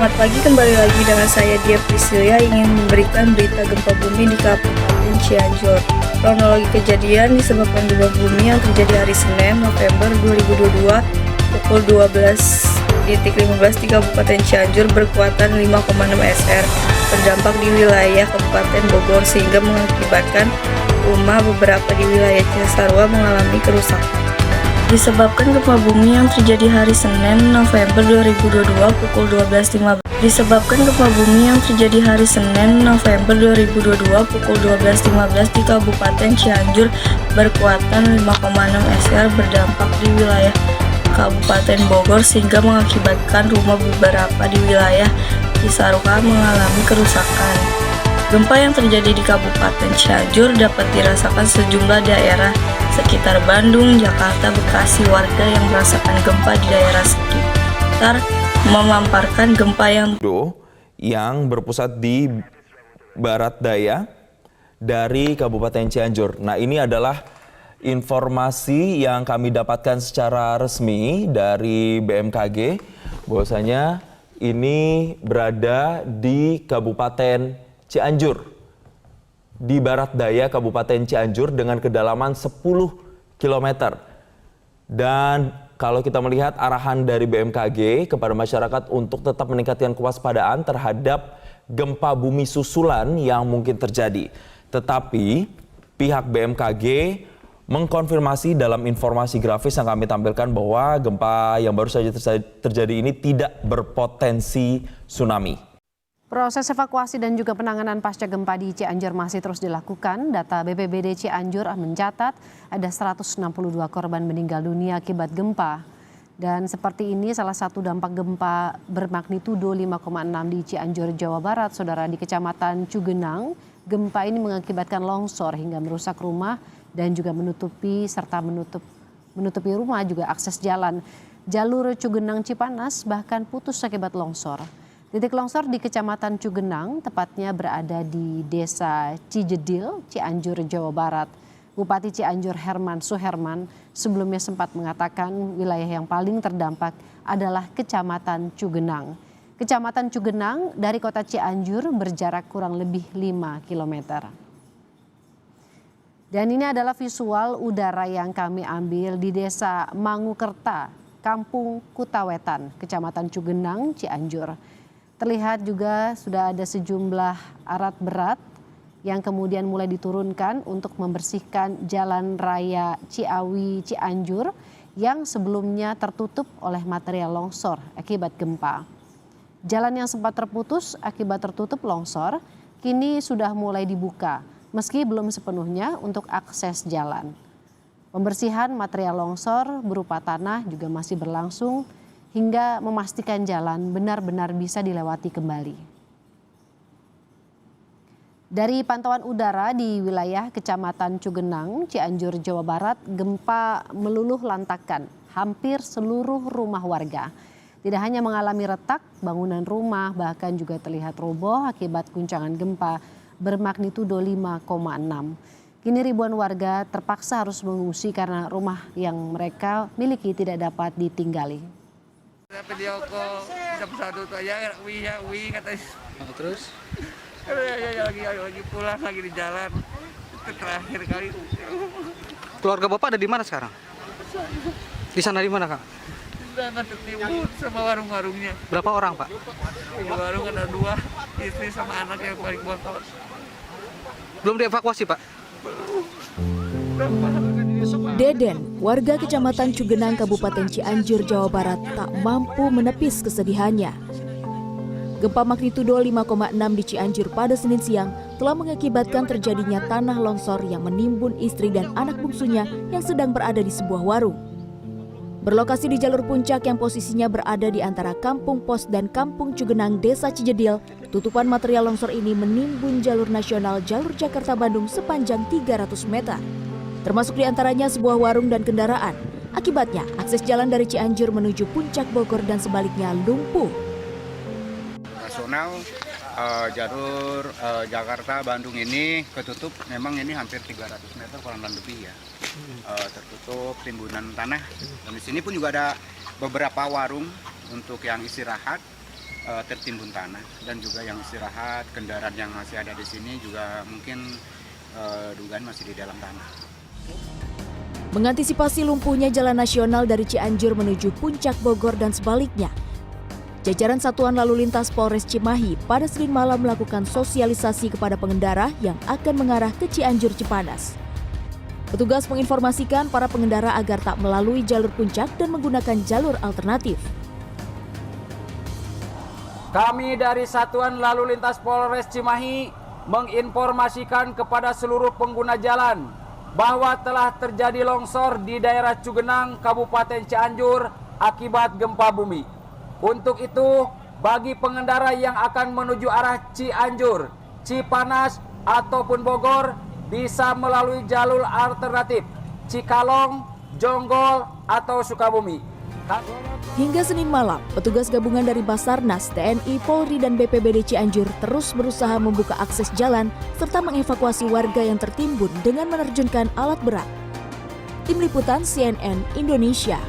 Selamat pagi, kembali lagi dengan saya Dia Priscilia ingin memberikan berita gempa bumi di Kabupaten Cianjur. Kronologi kejadian disebabkan gempa bumi yang terjadi hari Senin, November 2022 pukul 12.15 di Kabupaten Cianjur berkekuatan 5,6 SR berdampak di wilayah Kabupaten Bogor sehingga mengakibatkan rumah beberapa di wilayah Cisarua mengalami kerusakan. Disebabkan gempa bumi yang terjadi hari Senin, November 2022 pukul 12.15 pukul 12.15 di Kabupaten Cianjur berkekuatan 5,6 SR berdampak di wilayah Kabupaten Bogor sehingga mengakibatkan rumah beberapa di wilayah Cisarua mengalami kerusakan. Gempa yang terjadi di Kabupaten Cianjur dapat dirasakan sejumlah daerah sekitar Bandung, Jakarta, Bekasi. Warga yang merasakan gempa di daerah sekitar memamparkan gempa yang berpusat di barat daya dari Kabupaten Cianjur. Nah, ini adalah informasi yang kami dapatkan secara resmi dari BMKG bahwasanya ini berada di Kabupaten Cianjur, di barat daya Kabupaten Cianjur dengan kedalaman 10 km. Dan kalau kita melihat arahan dari BMKG kepada masyarakat untuk tetap meningkatkan kewaspadaan terhadap gempa bumi susulan yang mungkin terjadi. Tetapi pihak BMKG mengkonfirmasi dalam informasi grafis yang kami tampilkan bahwa gempa yang baru saja terjadi ini tidak berpotensi tsunami. Proses evakuasi dan juga penanganan pasca gempa di Cianjur masih terus dilakukan. Data BPBD Cianjur mencatat ada 162 korban meninggal dunia akibat gempa. Dan seperti ini salah satu dampak gempa bermagnitudo 5,6 di Cianjur, Jawa Barat. Saudara, di Kecamatan Cugenang, gempa ini mengakibatkan longsor hingga merusak rumah dan juga menutupi rumah juga akses jalan. Jalur Cugenang Cipanas bahkan putus akibat longsor. Titik longsor di Kecamatan Cugenang tepatnya berada di Desa Cijedil, Cianjur, Jawa Barat. Bupati Cianjur Herman Suherman sebelumnya sempat mengatakan wilayah yang paling terdampak adalah Kecamatan Cugenang. Kecamatan Cugenang dari kota Cianjur berjarak kurang lebih 5 km. Dan ini adalah visual udara yang kami ambil di Desa Mangukerta, Kampung Kutawetan, Kecamatan Cugenang, Cianjur. Terlihat juga sudah ada sejumlah alat berat yang kemudian mulai diturunkan untuk membersihkan jalan raya Ciawi Cianjur yang sebelumnya tertutup oleh material longsor akibat gempa. Jalan yang sempat terputus akibat tertutup longsor kini sudah mulai dibuka meski belum sepenuhnya untuk akses jalan. Pembersihan material longsor berupa tanah juga masih berlangsung hingga memastikan jalan benar-benar bisa dilewati kembali. Dari pantauan udara di wilayah Kecamatan Cugenang, Cianjur, Jawa Barat, gempa meluluh lantakan hampir seluruh rumah warga. Tidak hanya mengalami retak, bangunan rumah bahkan juga terlihat roboh akibat guncangan gempa bermagnitudo 5,6. Kini ribuan warga terpaksa harus mengungsi karena rumah yang mereka miliki tidak dapat ditinggali. Video call jam 1 tuh aja wi katanya. Terus lagi pulang lagi di jalan. Itu terakhir kali. keluarga Bapak ada di mana sekarang? Di sana di mana, Kak? Di sana timur sama warung-warungnya. Berapa orang, Pak? Di warung ada 2, istri sama anak yang paling botol. Belum dievakuasi, Pak? Deden, warga Kecamatan Cugenang, Kabupaten Cianjur, Jawa Barat, tak mampu menepis kesedihannya. Gempa magnitudo 5,6 di Cianjur pada Senin siang telah mengakibatkan terjadinya tanah longsor yang menimbun istri dan anak bungsunya yang sedang berada di sebuah warung. Berlokasi di jalur puncak yang posisinya berada di antara Kampung Pos dan Kampung Cugenang, Desa Cijedil, tutupan material longsor ini menimbun jalur nasional jalur Jakarta-Bandung sepanjang 300 meter. Termasuk diantaranya sebuah warung dan kendaraan. Akibatnya, akses jalan dari Cianjur menuju Puncak Bogor dan sebaliknya lumpuh. Nasional jalur Jakarta-Bandung ini ketutup, memang ini hampir 300 meter kurang lebih ya. Tertutup timbunan tanah. Dan di sini pun juga ada beberapa warung untuk yang istirahat. tertimbun tanah, dan juga yang istirahat, kendaraan yang masih ada di sini juga mungkin dugaan masih di dalam tanah. Mengantisipasi lumpuhnya jalan nasional dari Cianjur menuju Puncak Bogor dan sebaliknya, jajaran Satuan Lalu Lintas Polres Cimahi pada Senin malam melakukan sosialisasi kepada pengendara yang akan mengarah ke Cianjur Cipanas. Petugas menginformasikan para pengendara agar tak melalui jalur puncak dan menggunakan jalur alternatif. Kami dari Satuan Lalu Lintas Polres Cimahi menginformasikan kepada seluruh pengguna jalan bahwa telah terjadi longsor di daerah Cugenang, Kabupaten Cianjur akibat gempa bumi. Untuk itu, bagi pengendara yang akan menuju arah Cianjur, Cipanas, ataupun Bogor bisa melalui jalur alternatif Cikalong, Jonggol, atau Sukabumi. Hingga Senin malam, petugas gabungan dari Basarnas, TNI, Polri, dan BPBD Cianjur terus berusaha membuka akses jalan serta mengevakuasi warga yang tertimbun dengan menerjunkan alat berat. Tim Liputan CNN Indonesia.